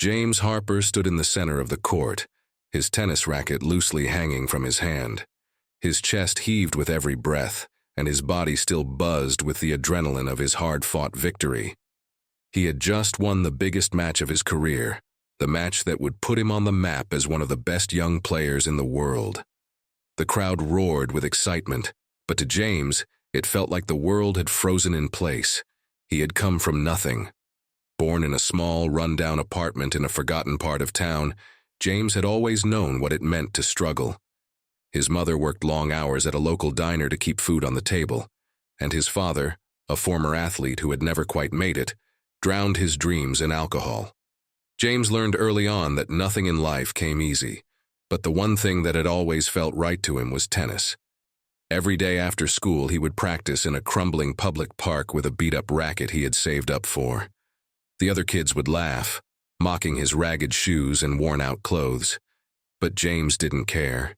James Harper stood in the center of the court, his tennis racket loosely hanging from his hand. His chest heaved with every breath, and his body still buzzed with the adrenaline of his hard-fought victory. He had just won the biggest match of his career, the match that would put him on the map as one of the best young players in the world. The crowd roared with excitement, but to James, it felt like the world had frozen in place. He had come from nothing. Born in a small, run-down apartment in a forgotten part of town, James had always known what it meant to struggle. His mother worked long hours at a local diner to keep food on the table, and his father, a former athlete who had never quite made it, drowned his dreams in alcohol. James learned early on that nothing in life came easy, but the one thing that had always felt right to him was tennis. Every day after school, he would practice in a crumbling public park with a beat-up racket he had saved up for. The other kids would laugh, mocking his ragged shoes and worn-out clothes. But James didn't care.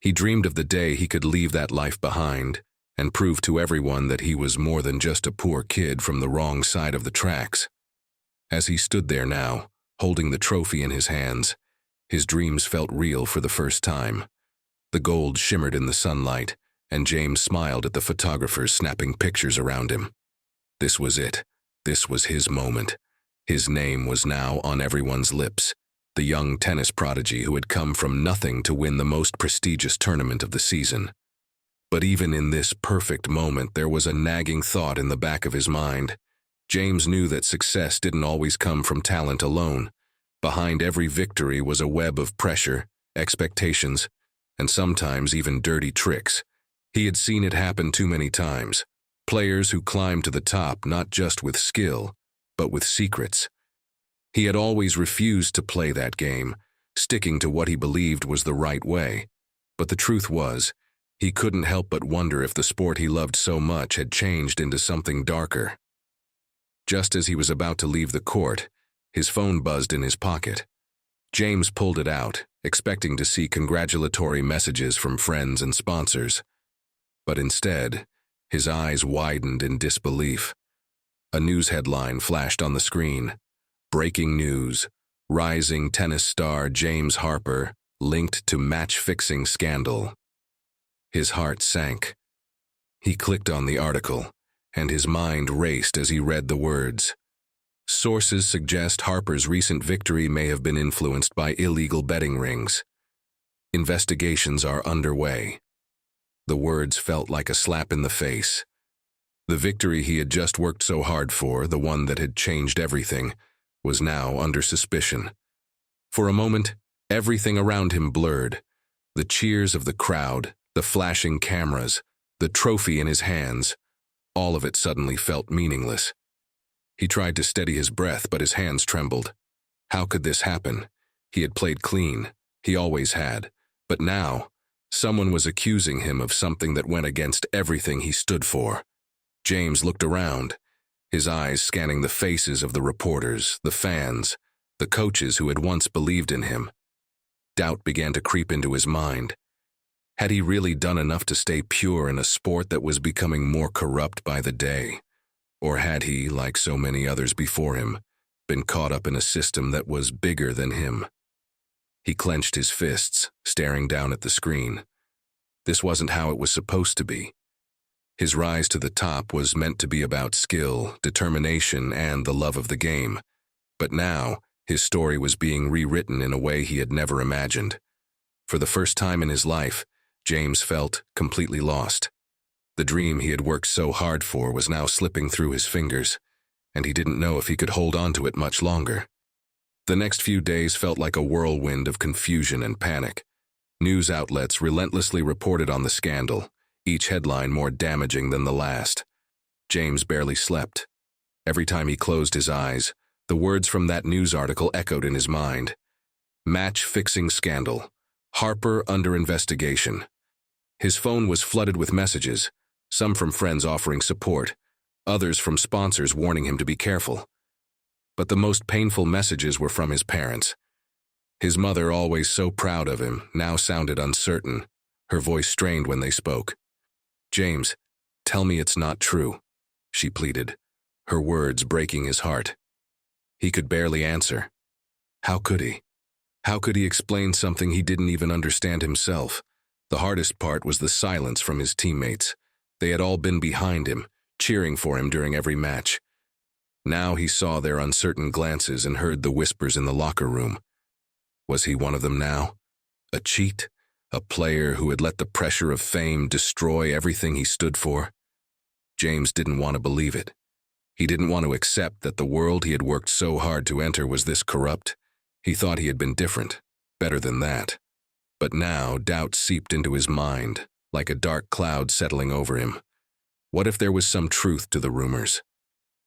He dreamed of the day he could leave that life behind and prove to everyone that he was more than just a poor kid from the wrong side of the tracks. As he stood there now, holding the trophy in his hands, his dreams felt real for the first time. The gold shimmered in the sunlight, and James smiled at the photographers snapping pictures around him. This was it. This was his moment. His name was now on everyone's lips, the young tennis prodigy who had come from nothing to win the most prestigious tournament of the season. But even in this perfect moment, there was a nagging thought in the back of his mind. James knew that success didn't always come from talent alone. Behind every victory was a web of pressure, expectations, and sometimes even dirty tricks. He had seen it happen too many times. Players who climbed to the top not just with skill, but with secrets. He had always refused to play that game, sticking to what he believed was the right way. But the truth was, he couldn't help but wonder if the sport he loved so much had changed into something darker. Just as he was about to leave the court, his phone buzzed in his pocket. James pulled it out, expecting to see congratulatory messages from friends and sponsors. But instead, his eyes widened in disbelief. A news headline flashed on the screen. Breaking news. Rising tennis star James Harper linked to match-fixing scandal. His heart sank. He clicked on the article, and his mind raced as he read the words. Sources suggest Harper's recent victory may have been influenced by illegal betting rings. Investigations are underway. The words felt like a slap in the face. The victory he had just worked so hard for, the one that had changed everything, was now under suspicion. For a moment, everything around him blurred. The cheers of the crowd, the flashing cameras, the trophy in his hands, all of it suddenly felt meaningless. He tried to steady his breath, but his hands trembled. How could this happen? He had played clean. He always had. But now, someone was accusing him of something that went against everything he stood for. James looked around, his eyes scanning the faces of the reporters, the fans, the coaches who had once believed in him. Doubt began to creep into his mind. Had he really done enough to stay pure in a sport that was becoming more corrupt by the day? Or had he, like so many others before him, been caught up in a system that was bigger than him? He clenched his fists, staring down at the screen. This wasn't how it was supposed to be. His rise to the top was meant to be about skill, determination, and the love of the game. But now, his story was being rewritten in a way he had never imagined. For the first time in his life, James felt completely lost. The dream he had worked so hard for was now slipping through his fingers, and he didn't know if he could hold on to it much longer. The next few days felt like a whirlwind of confusion and panic. News outlets relentlessly reported on the scandal, each headline more damaging than the last. James barely slept. Every time he closed his eyes, the words from that news article echoed in his mind. Match-fixing scandal. Harper under investigation. His phone was flooded with messages, some from friends offering support, others from sponsors warning him to be careful. But the most painful messages were from his parents. His mother, always so proud of him, now sounded uncertain, her voice strained when they spoke. James, tell me it's not true, she pleaded, her words breaking his heart. He could barely answer. How could he? How could he explain something he didn't even understand himself? The hardest part was the silence from his teammates. They had all been behind him, cheering for him during every match. Now he saw their uncertain glances and heard the whispers in the locker room. Was he one of them now? A cheat? A player who had let the pressure of fame destroy everything he stood for? James didn't want to believe it. He didn't want to accept that the world he had worked so hard to enter was this corrupt. He thought he had been different, better than that. But now doubt seeped into his mind, like a dark cloud settling over him. What if there was some truth to the rumors?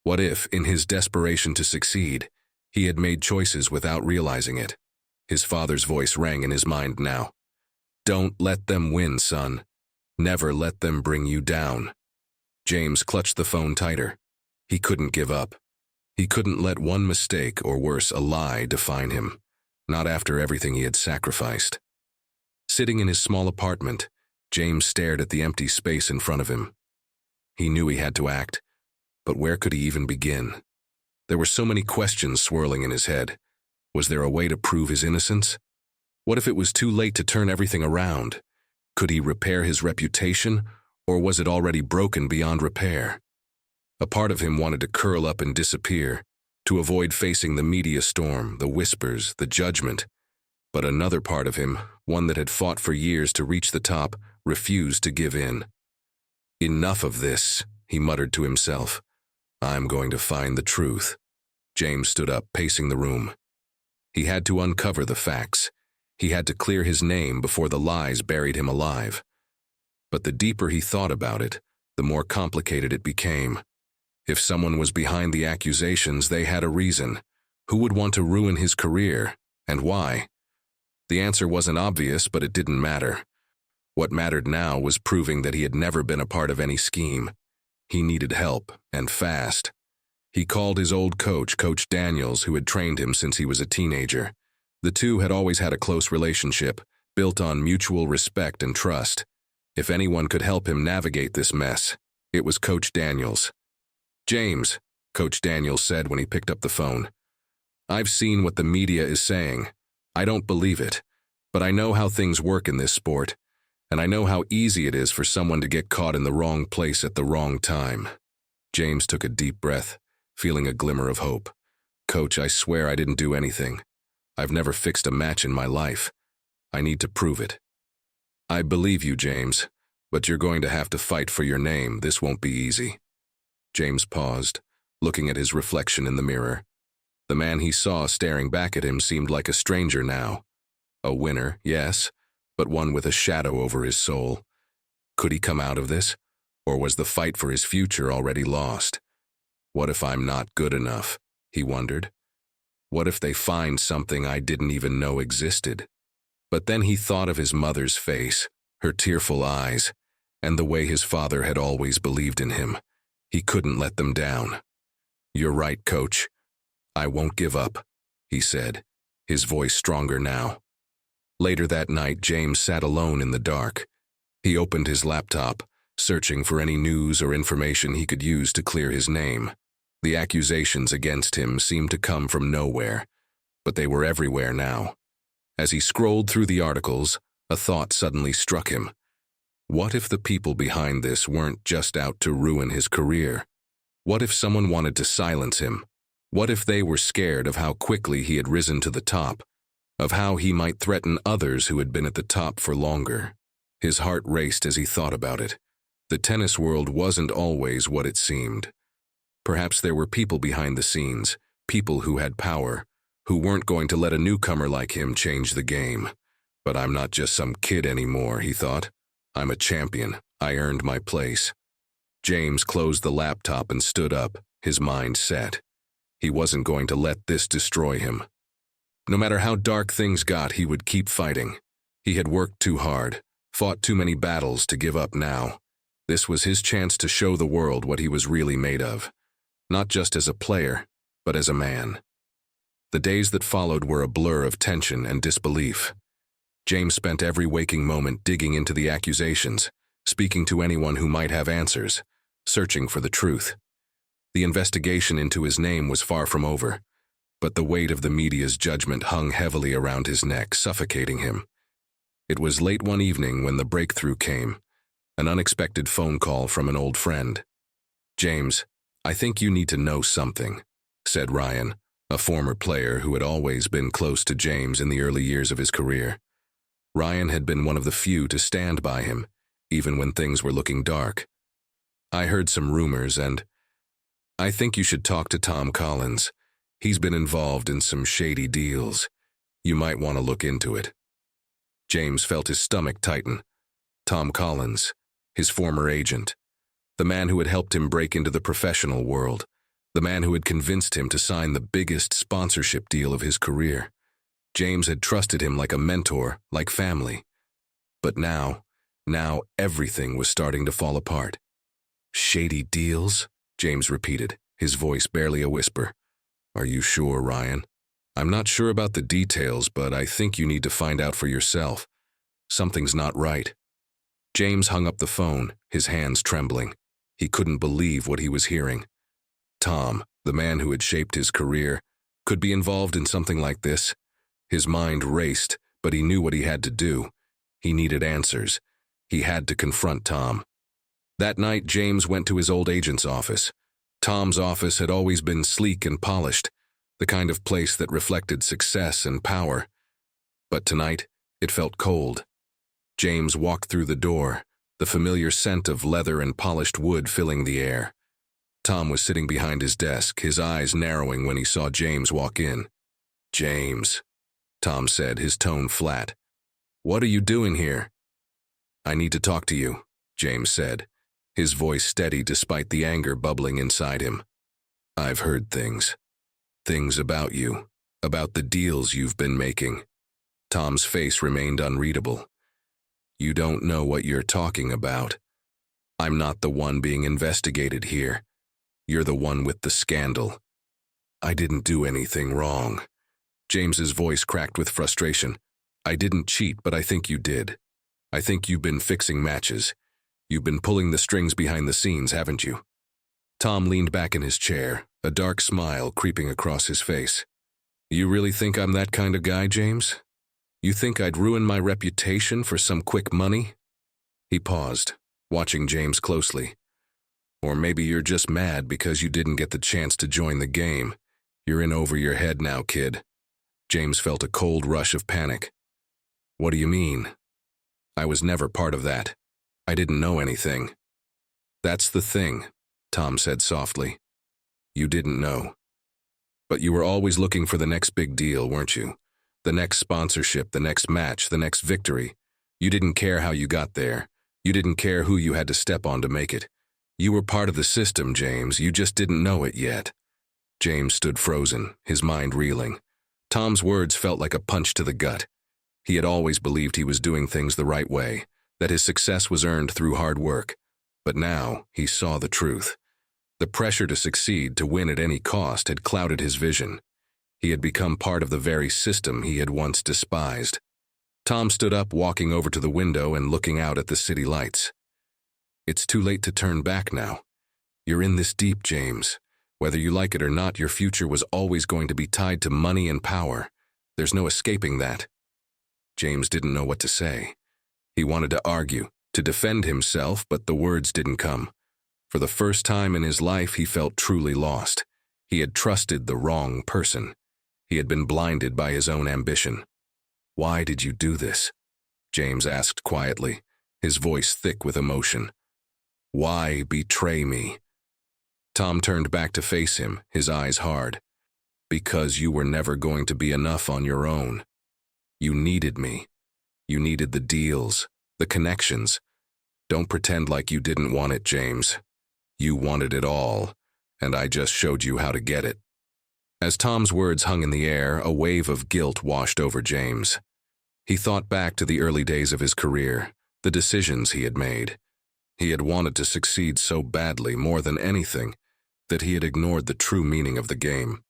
What if, in his desperation to succeed, he had made choices without realizing it? His father's voice rang in his mind now. Don't let them win, son. Never let them bring you down. James clutched the phone tighter. He couldn't give up. He couldn't let one mistake, or worse, a lie, define him. Not after everything he had sacrificed. Sitting in his small apartment, James stared at the empty space in front of him. He knew he had to act, but where could he even begin? There were so many questions swirling in his head. Was there a way to prove his innocence? What if it was too late to turn everything around? Could he repair his reputation, or was it already broken beyond repair? A part of him wanted to curl up and disappear, to avoid facing the media storm, the whispers, the judgment. But another part of him, one that had fought for years to reach the top, refused to give in. Enough of this, he muttered to himself. I'm going to find the truth. James stood up, pacing the room. He had to uncover the facts. He had to clear his name before the lies buried him alive. But the deeper he thought about it, the more complicated it became. If someone was behind the accusations, they had a reason. Who would want to ruin his career, and why? The answer wasn't obvious, but it didn't matter. What mattered now was proving that he had never been a part of any scheme. He needed help, and fast. He called his old coach, Coach Daniels, who had trained him since he was a teenager. The two had always had a close relationship, built on mutual respect and trust. If anyone could help him navigate this mess, it was Coach Daniels. James, Coach Daniels said when he picked up the phone. I've seen what the media is saying. I don't believe it, but I know how things work in this sport, and I know how easy it is for someone to get caught in the wrong place at the wrong time. James took a deep breath, feeling a glimmer of hope. Coach, I swear I didn't do anything. I've never fixed a match in my life. I need to prove it. I believe you, James, but you're going to have to fight for your name. This won't be easy. James paused, looking at his reflection in the mirror. The man he saw staring back at him seemed like a stranger now. A winner, yes, but one with a shadow over his soul. Could he come out of this, or was the fight for his future already lost? What if I'm not good enough, he wondered. What if they find something I didn't even know existed? But then he thought of his mother's face, her tearful eyes, and the way his father had always believed in him. He couldn't let them down. You're right, Coach. I won't give up, he said, his voice stronger now. Later that night, James sat alone in the dark. He opened his laptop, searching for any news or information he could use to clear his name. The accusations against him seemed to come from nowhere, but they were everywhere now. As he scrolled through the articles, a thought suddenly struck him. What if the people behind this weren't just out to ruin his career? What if someone wanted to silence him? What if they were scared of how quickly he had risen to the top, of how he might threaten others who had been at the top for longer? His heart raced as he thought about it. The tennis world wasn't always what it seemed. Perhaps there were people behind the scenes, people who had power, who weren't going to let a newcomer like him change the game. But I'm not just some kid anymore, he thought. I'm a champion. I earned my place. James closed the laptop and stood up, his mind set. He wasn't going to let this destroy him. No matter how dark things got, he would keep fighting. He had worked too hard, fought too many battles to give up now. This was his chance to show the world what he was really made of. Not just as a player, but as a man. The days that followed were a blur of tension and disbelief. James spent every waking moment digging into the accusations, speaking to anyone who might have answers, searching for the truth. The investigation into his name was far from over. but the weight of the media's judgment hung heavily around his neck, suffocating him. It was late one evening when the breakthrough came, an unexpected phone call from an old friend. "James, I think you need to know something," said Ryan, a former player who had always been close to James in the early years of his career. Ryan had been one of the few to stand by him, even when things were looking dark. "I heard some rumors, and I think you should talk to Tom Collins. He's been involved in some shady deals. You might want to look into it." James felt his stomach tighten. Tom Collins, his former agent, the man who had helped him break into the professional world, the man who had convinced him to sign the biggest sponsorship deal of his career. James had trusted him like a mentor, like family. But now everything was starting to fall apart. "Shady deals?" James repeated, his voice barely a whisper. "Are you sure, Ryan?" "I'm not sure about the details, but I think you need to find out for yourself. Something's not right." James hung up the phone, his hands trembling. He couldn't believe what he was hearing. Tom, the man who had shaped his career, could be involved in something like this. His mind raced, but he knew what he had to do. He needed answers. He had to confront Tom. That night, James went to his old agent's office. Tom's office had always been sleek and polished, the kind of place that reflected success and power. But tonight, it felt cold. James walked through the door, the familiar scent of leather and polished wood filling the air. Tom was sitting behind his desk, his eyes narrowing when he saw James walk in. "James," Tom said, his tone flat. "What are you doing here?" "I need to talk to you," James said, his voice steady despite the anger bubbling inside him. "I've heard things. Things about you, about the deals you've been making." Tom's face remained unreadable. "You don't know what you're talking about. I'm not the one being investigated here. You're the one with the scandal." "I didn't do anything wrong." James's voice cracked with frustration. "I didn't cheat, but I think you did. I think you've been fixing matches. You've been pulling the strings behind the scenes, haven't you?" Tom leaned back in his chair, a dark smile creeping across his face. "You really think I'm that kind of guy, James? You think I'd ruin my reputation for some quick money?" He paused, watching James closely. "Or maybe you're just mad because you didn't get the chance to join the game. You're in over your head now, kid." James felt a cold rush of panic. "What do you mean? I was never part of that. I didn't know anything." "That's the thing," Tom said softly. "You didn't know. But you were always looking for the next big deal, weren't you? The next sponsorship, the next match, the next victory. You didn't care how you got there. You didn't care who you had to step on to make it. You were part of the system, James. You just didn't know it yet." James stood frozen, his mind reeling. Tom's words felt like a punch to the gut. He had always believed he was doing things the right way, that his success was earned through hard work. But now he saw the truth. The pressure to succeed, to win at any cost, had clouded his vision. He had become part of the very system he had once despised. Tom stood up, walking over to the window and looking out at the city lights. "It's too late to turn back now. You're in this deep, James. Whether you like it or not, your future was always going to be tied to money and power. There's no escaping that." James didn't know what to say. He wanted to argue, to defend himself, but the words didn't come. For the first time in his life, he felt truly lost. He had trusted the wrong person. He had been blinded by his own ambition. "Why did you do this?" James asked quietly, his voice thick with emotion. "Why betray me?" Tom turned back to face him, his eyes hard. "Because you were never going to be enough on your own. You needed me. You needed the deals, the connections. Don't pretend like you didn't want it, James. You wanted it all, and I just showed you how to get it." As Tom's words hung in the air, a wave of guilt washed over James. He thought back to the early days of his career, the decisions he had made. He had wanted to succeed so badly, more than anything, that he had ignored the true meaning of the game.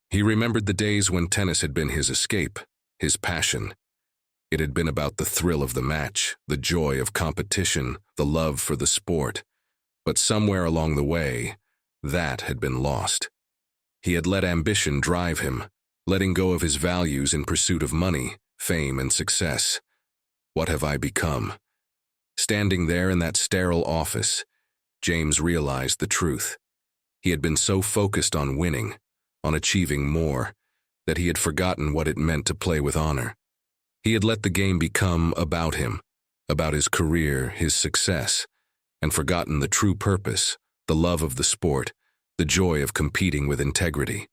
He remembered the days when tennis had been his escape, his passion. It had been about the thrill of the match, the joy of competition, the love for the sport. But somewhere along the way, that had been lost. He had let ambition drive him, letting go of his values in pursuit of money, fame, and success. What have I become? Standing there in that sterile office, James realized the truth. He had been so focused on winning, on achieving more, that he had forgotten what it meant to play with honor. He had let the game become about him, about his career, his success, and forgotten the true purpose, the love of the sport, the joy of competing with integrity.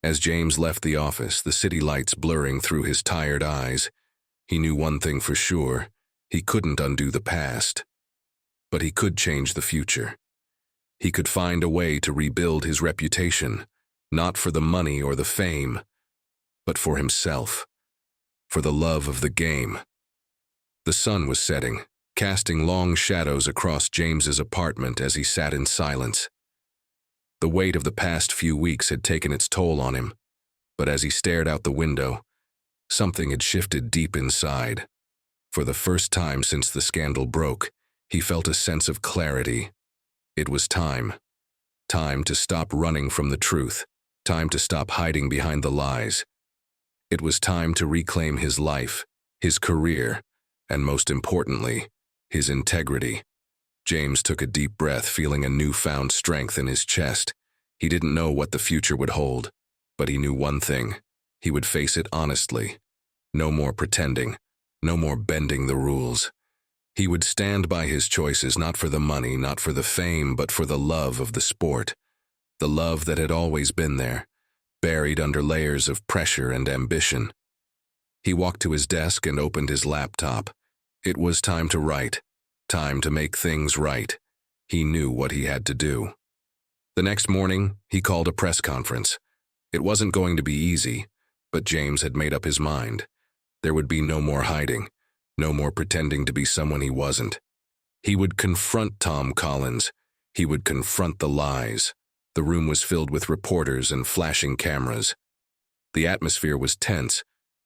As James left the office, the city lights blurring through his tired eyes, he knew one thing for sure: he couldn't undo the past. But he could change the future. He could find a way to rebuild his reputation, not for the money or the fame, but for himself, for the love of the game. The sun was setting, casting long shadows across James's apartment as he sat in silence. The weight of the past few weeks had taken its toll on him, but as he stared out the window, something had shifted deep inside. For the first time since the scandal broke, he felt a sense of clarity. It was time. Time to stop running from the truth. Time to stop hiding behind the lies. It was time to reclaim his life, his career, and most importantly, his integrity. James took a deep breath, feeling a newfound strength in his chest. He didn't know what the future would hold, but he knew one thing: he would face it honestly. No more pretending, no more bending the rules. He would stand by his choices, not for the money, not for the fame, but for the love of the sport. The love that had always been there, buried under layers of pressure and ambition. He walked to his desk and opened his laptop. It was time to write, time to make things right. He knew what he had to do. The next morning, he called a press conference. It wasn't going to be easy, but James had made up his mind. There would be no more hiding, no more pretending to be someone he wasn't. He would confront Tom Collins. He would confront the lies. The room was filled with reporters and flashing cameras. The atmosphere was tense,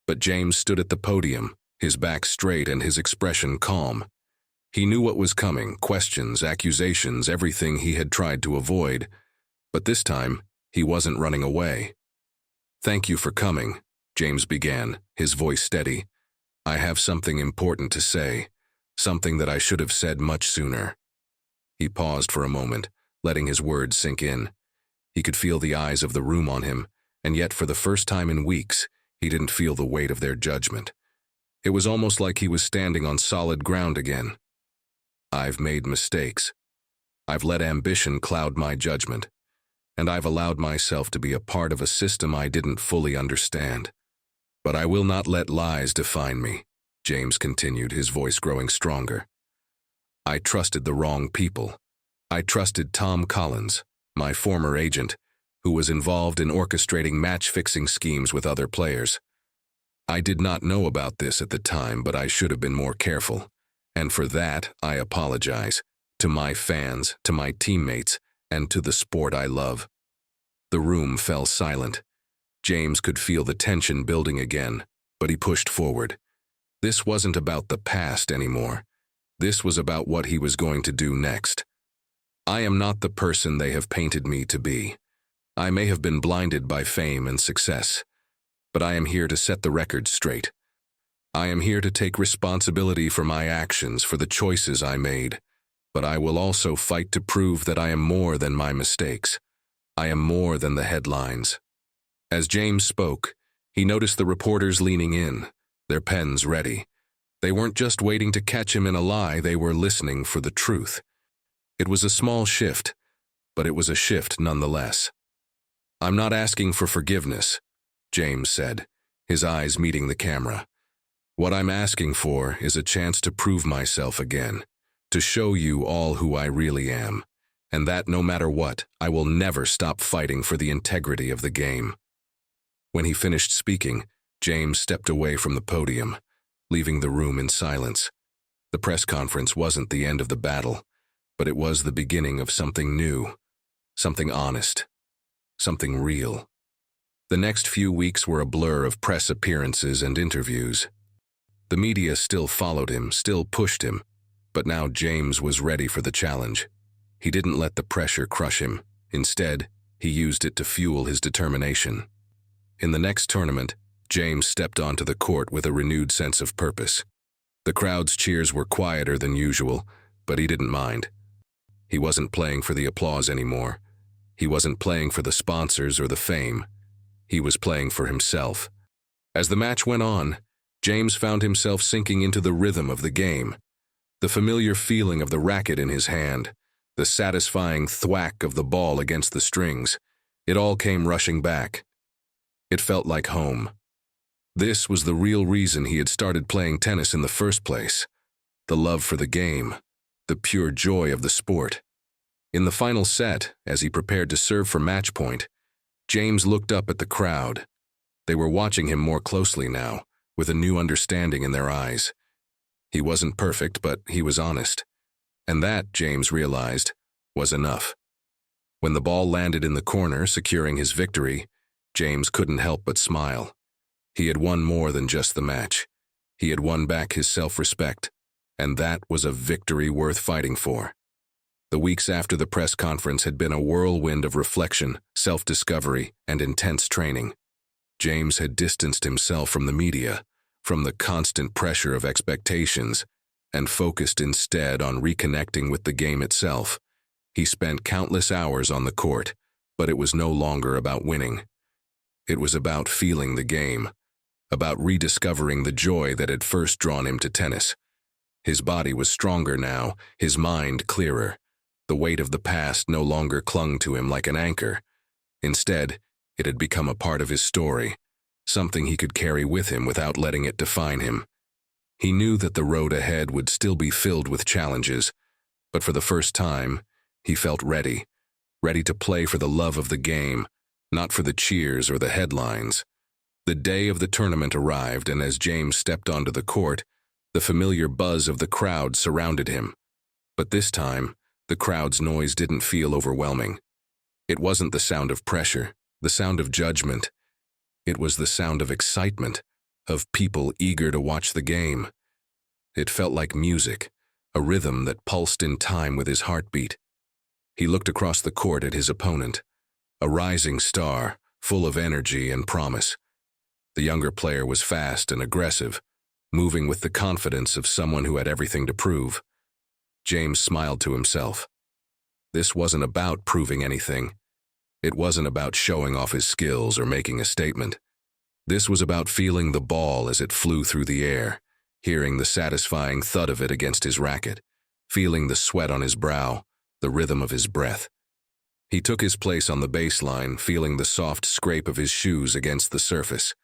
but James stood at the podium, his back straight and his expression calm. He knew what was coming: questions, accusations, everything he had tried to avoid. But this time, he wasn't running away. "Thank you for coming," James began, his voice steady. "I have something important to say, something that I should have said much sooner." He paused for a moment, letting his words sink in. He could feel the eyes of the room on him, and yet for the first time in weeks, he didn't feel the weight of their judgment. It was almost like he was standing on solid ground again. "I've made mistakes. I've let ambition cloud my judgment, and I've allowed myself to be a part of a system I didn't fully understand. But I will not let lies define me," James continued, his voice growing stronger. "I trusted the wrong people. I trusted Tom Collins, my former agent, who was involved in orchestrating match-fixing schemes with other players. I did not know about this at the time, but I should have been more careful. And for that, I apologize. To my fans, to my teammates, and to the sport I love." The room fell silent. James could feel the tension building again, but he pushed forward. This wasn't about the past anymore. This was about what he was going to do next. "I am not the person they have painted me to be. I may have been blinded by fame and success, but I am here to set the record straight. I am here to take responsibility for my actions, for the choices I made, but I will also fight to prove that I am more than my mistakes. I am more than the headlines." As James spoke, he noticed the reporters leaning in, their pens ready. They weren't just waiting to catch him in a lie, they were listening for the truth. It was a small shift, but it was a shift nonetheless. "I'm not asking for forgiveness," James said, his eyes meeting the camera. "What I'm asking for is a chance to prove myself again, to show you all who I really am, and that no matter what, I will never stop fighting for the integrity of the game." When he finished speaking, James stepped away from the podium, leaving the room in silence. The press conference wasn't the end of the battle, but it was the beginning of something new, something honest, something real. The next few weeks were a blur of press appearances and interviews. The media still followed him, still pushed him, but now James was ready for the challenge. He didn't let the pressure crush him. Instead, He used it to fuel his determination. In the next tournament, James stepped onto the court with a renewed sense of purpose. The crowd's cheers were quieter than usual, but he didn't mind. He wasn't playing for the applause anymore. He wasn't playing for the sponsors or the fame. He was playing for himself. As the match went on, James found himself sinking into the rhythm of the game. The familiar feeling of the racket in his hand, the satisfying thwack of the ball against the strings, it all came rushing back. It felt like home. This was the real reason he had started playing tennis in the first place. The love for the game, the pure joy of the sport. In the final set, as he prepared to serve for match point, James looked up at the crowd. They were watching him more closely now, with a new understanding in their eyes. He wasn't perfect, but he was honest. And that, James realized, was enough. When the ball landed in the corner, securing his victory, James couldn't help but smile. He had won more than just the match. He had won back his self-respect, and that was a victory worth fighting for. The weeks after the press conference had been a whirlwind of reflection, self-discovery, and intense training. James had distanced himself from the media, from the constant pressure of expectations, and focused instead on reconnecting with the game itself. He spent countless hours on the court, but it was no longer about winning. It was about feeling the game, about rediscovering the joy that had first drawn him to tennis. His body was stronger now, his mind clearer. The weight of the past no longer clung to him like an anchor. Instead, it had become a part of his story, something he could carry with him without letting it define him. He knew that the road ahead would still be filled with challenges, but for the first time, he felt ready to play for the love of the game, not for the cheers or the headlines. The day of the tournament arrived, and as James stepped onto the court, the familiar buzz of the crowd surrounded him. But this time, the crowd's noise didn't feel overwhelming. It wasn't the sound of pressure, the sound of judgment. It was the sound of excitement, of people eager to watch the game. It felt like music, a rhythm that pulsed in time with his heartbeat. He looked across the court at his opponent, a rising star, full of energy and promise. The younger player was fast and aggressive, moving with the confidence of someone who had everything to prove. James smiled to himself. This wasn't about proving anything. It wasn't about showing off his skills or making a statement. This was about feeling the ball as it flew through the air, hearing the satisfying thud of it against his racket, feeling the sweat on his brow, the rhythm of his breath. He took his place on the baseline, feeling the soft scrape of his shoes against the surface.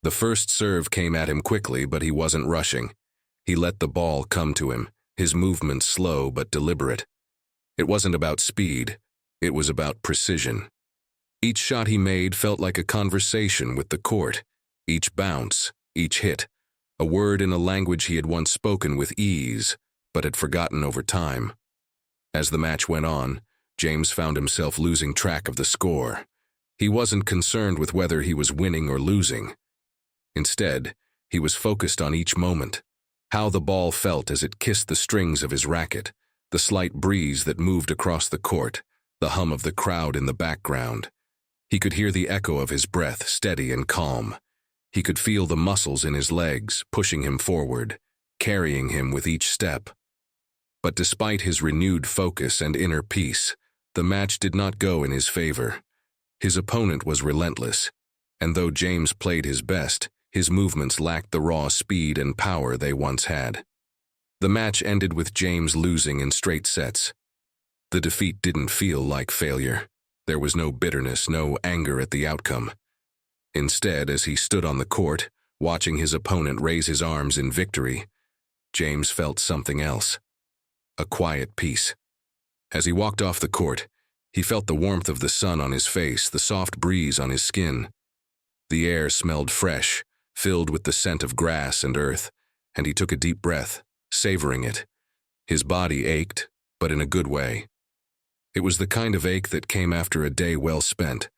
The first serve came at him quickly, but he wasn't rushing. He let the ball come to him, his movements slow but deliberate. It wasn't about speed, it was about precision. Each shot he made felt like a conversation with the court. Each bounce, each hit, a word in a language he had once spoken with ease, but had forgotten over time. As the match went on, James found himself losing track of the score. He wasn't concerned with whether he was winning or losing. Instead, he was focused on each moment, how the ball felt as it kissed the strings of his racket, the slight breeze that moved across the court, the hum of the crowd in the background. He could hear the echo of his breath, steady and calm. He could feel the muscles in his legs pushing him forward, carrying him with each step. But despite his renewed focus and inner peace, the match did not go in his favor. His opponent was relentless, and though James played his best, his movements lacked the raw speed and power they once had. The match ended with James losing in straight sets. The defeat didn't feel like failure. There was no bitterness, no anger at the outcome. Instead, as he stood on the court, watching his opponent raise his arms in victory, James felt something else. A quiet peace. As he walked off the court, he felt the warmth of the sun on his face, the soft breeze on his skin. The air smelled fresh, filled with the scent of grass and earth, and he took a deep breath, savoring it. His body ached, but in a good way. It was the kind of ache that came after a day well spent,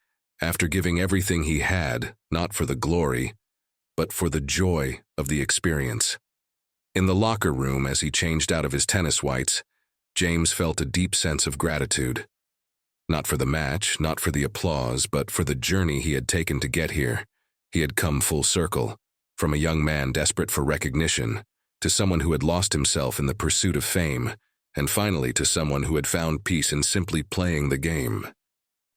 after giving everything he had, not for the glory, but for the joy of the experience. In the locker room, as he changed out of his tennis whites, James felt a deep sense of gratitude. Not for the match, not for the applause, but for the journey he had taken to get here. He had come full circle, from a young man desperate for recognition, to someone who had lost himself in the pursuit of fame, and finally to someone who had found peace in simply playing the game.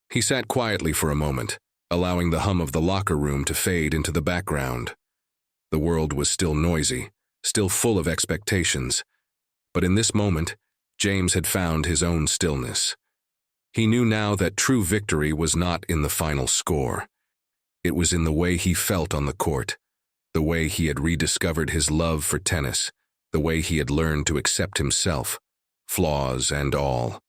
He sat quietly for a moment, allowing the hum of the locker room to fade into the background. The world was still noisy, still full of expectations, but in this moment, James had found his own stillness. He knew now that true victory was not in the final score. It was in the way he felt on the court, the way he had rediscovered his love for tennis, the way he had learned to accept himself, flaws and all.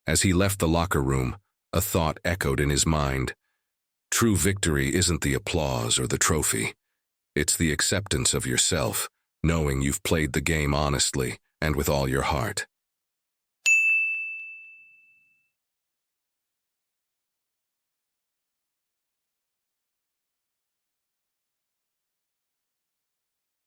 As he left the locker room, a thought echoed in his mind. True victory isn't the applause or the trophy. It's the acceptance of yourself, knowing you've played the game honestly and with all your heart.